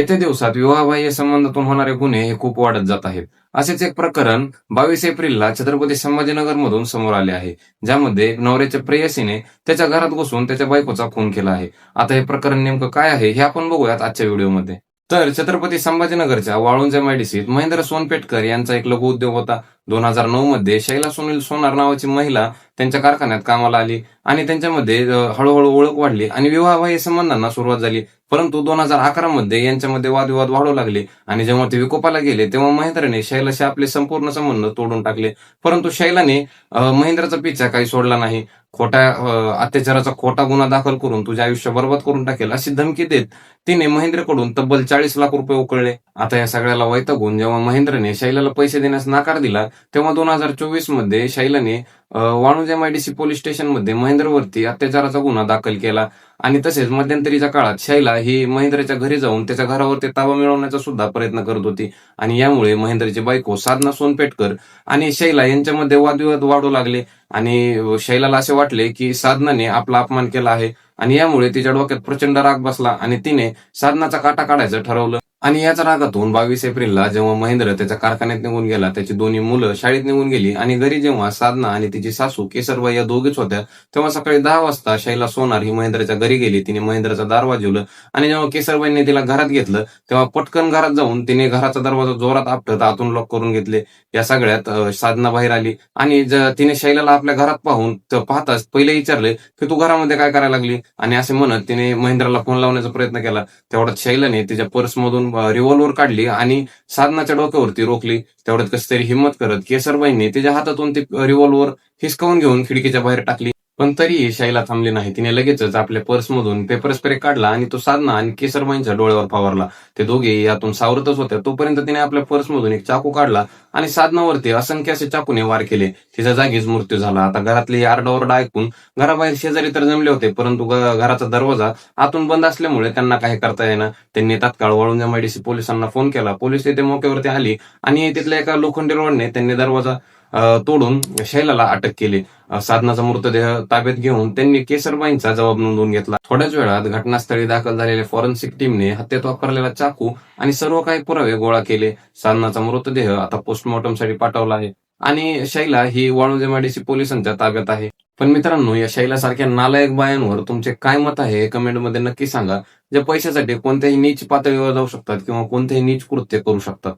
येत्या दिवसात विवाहबाह्य संबंधातून होणारे गुन्हे हे खूप वाढत जात आहेत. असेच एक प्रकरण 22 एप्रिलला छत्रपती संभाजीनगरमधून समोर आले आहे. ज्यामध्ये नवऱ्याच्या प्रेयसीने त्याच्या घरात घुसून त्याच्या बायकोचा खून केला आहे. आता हे प्रकरण नेमकं काय आहे हे आपण बघूयात आजच्या व्हिडिओमध्ये. तर छत्रपती संभाजीनगरच्या वाळुंज एमआयडीसीत महेंद्र सोनपेटकर यांचा एक लघु उद्योग होता. 2009 मध्ये शैला सुनील सोनार नावाची महिला त्यांच्या कारखान्यात कामाला आली आणि त्यांच्यामध्ये हळूहळू ओळख वाढली आणि विवाहबाह्य संबंधांना सुरुवात झाली. परंतु 2011 मध्ये यांच्यामध्ये वादविवाद वाढू लागले आणि जेव्हा ते विकोपाला गेले तेव्हा महेंद्रने शैलाशी आपले संपूर्ण संबंध तोडून टाकले. परंतु शैलाने महेंद्रचा पिछा काही सोडला नाही. खोट्या अत्याचाराचा खोटा गुन्हा दाखल करून तुझे आयुष्य बर्बाद करून टाकेल अशी धमकी देत तिने महेंद्रकडून तब्बल 40 लाख रुपये उकळले. आता या सगळ्याला वैतागून जेव्हा महेंद्रने शैलाला पैसे देण्यास नकार दिला तेव्हा 2024 मध्ये शैलाने वाळुंज एमआयडीसी पोलीस स्टेशनमध्ये महेंद्रवरती अत्याचाराचा गुन्हा दाखल केला आणि तसेच मध्यंतरीच्या काळात शैला ही महेंद्रच्या घरी जाऊन त्याच्या घरावरती ताबा मिळवण्याचा सुद्धा प्रयत्न करत होती आणि यामुळे महेंद्रची बायको साधना सोनपेटकर आणि शैला यांच्यामध्ये वादविवाद वाढू लागले आणि शैलाला असे वाटले की साधनाने आपला अपमान केला आहे आणि यामुळे तिच्या डोक्यात प्रचंड राग बसला आणि तिने साधनाचा काटा काढायचं ठरवलं. आणि याच रागातून 22 एप्रिलला जेव्हा महेंद्र त्याच्या कारखान्यात निघून गेला, त्याची दोन्ही मुलं शाळेत निघून गेली आणि घरी जेव्हा साधना आणि तिची सासू केसरबाई या दोघीच होत्या तेव्हा सकाळी 10 वाजता शैला सोनार ही महेंद्रच्या घरी गेली. तिने महेंद्रचा दार वाजवलं आणि जेव्हा केसरबाईंनी तिला घरात घेतलं तेव्हा पटकन घरात जाऊन तिने घराचा दरवाजा जोरात आपटत आतून लॉक करून घेतले. या सगळ्यात साधना बाहेर आली आणि तिने शैलाला आपल्या घरात पाहताच पहिले विचारले की तू घरामध्ये काय करायला लागली आणि असे म्हणत तिने महेंद्रला फोन लावण्याचा प्रयत्न केला. तेवढ्यात शैलाने तिच्या पर्समधून रिव्हॉल्वर काढली आणि साधनाच्या डोक्यावरती रोखली. तेवढ्यात कशी तरी हिंमत करत केसरबाईंनी तिच्या हातातून ती रिव्हॉल्वर हिसकावून घेऊन खिडकीच्या बाहेर टाकली. पण तरीही शैला थांबली नाही. तिने लगेचच आपल्या पर्समधून पेपर स्प्रे काढला आणि तो साधना आणि केसरबाईंच्या डोळ्यावर फवारला. ते दोघे यातून सावरतच होत्या तोपर्यंत तिने आपल्या पर्समधून एक चाकू काढला आणि साधनावरती असंख्य असे चाकूने वार केले. तिचा जागीच मृत्यू झाला. आता घरातली आरडाओरडा ऐकून घराबाहेर शेजारी तर जमले होते, परंतु घराचा दरवाजा आतून बंद असल्यामुळे त्यांना काही करता येईना. त्यांनी तात्काळ वाळुंज एमआयडीसी पोलिसांना फोन केला. पोलीस तिथे मौक्यावरती आली आणि तिथल्या एका लोखंडी रॉडने त्यांनी दरवाजा तोडून शैलाला अटक केली. साधनाचा मृतदेह ताब्यात घेऊन त्यांनी केसरबाईंचा जबाब नोंदवून घेतला. थोड्याच वेळात घटनास्थळी दाखल झालेल्या फॉरेन्सिक टीमने हत्येत वापरलेला चाकू आणि सर्व काही पुरावे गोळा केले. साधनाचा मृतदेह आता पोस्टमॉर्टमसाठी पाठवला आहे आणि शैला ही वाळुंज एमआयडीसी पोलिसांच्या ताब्यात आहे. पण मित्रांनो, या शैलासारख्या नालायक बायांवर तुमचे काय मत आहे हे कमेंटमध्ये नक्की सांगा, जे पैशासाठी कोणत्याही नीच पातळीवर जाऊ शकतात किंवा कोणतेही नीच कृत्य करू शकतात.